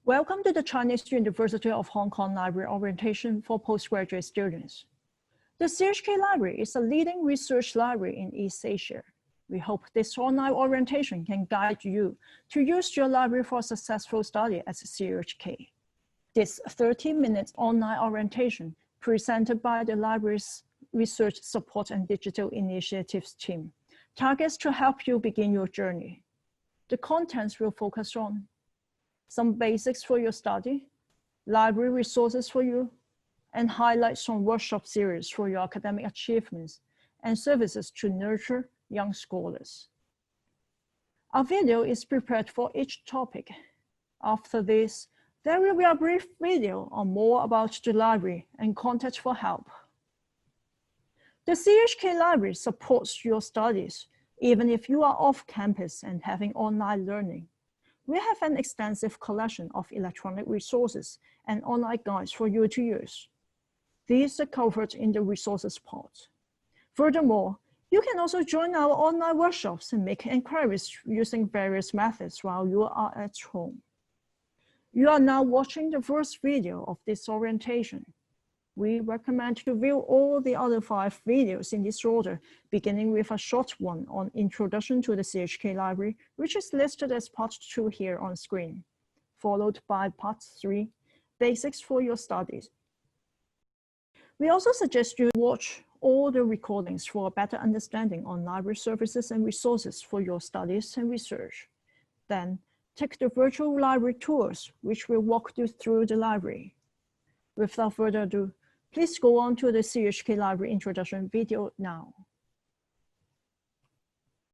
Welcome to the Chinese University of Hong Kong Library Orientation for Postgraduate students. The CUHK Library is a leading research library in East Asia. We hope this online orientation can guide you to use your library for successful study at CUHK. This 30-minute online orientation presented by the library's Research Support and Digital Initiatives team targets to help you begin your journey. The contents will focus on some basics for your study, library resources for you, and highlight some workshop series for your academic achievements and services to nurture young scholars. Our video is prepared for each topic. After this, there will be a brief video on more about the library and contact for help. The CUHK Library supports your studies, even if you are off campus and having online learning. We have an extensive collection of electronic resources and online guides for you to use. These are covered in the resources part. Furthermore, you can also join our online workshops and make inquiries using various methods while you are at home. You are now watching the first video of this orientation. We recommend to view all the other 5 videos in this order, beginning with a short one on Introduction to the CUHK Library, which is listed as part 2 here on screen, followed by part 3, Basics for your studies. We also suggest you watch all the recordings for a better understanding on library services and resources for your studies and research. Then, take the virtual library tours, which will walk you through the library. Without further ado, please go on to the CUHK Library introduction video now.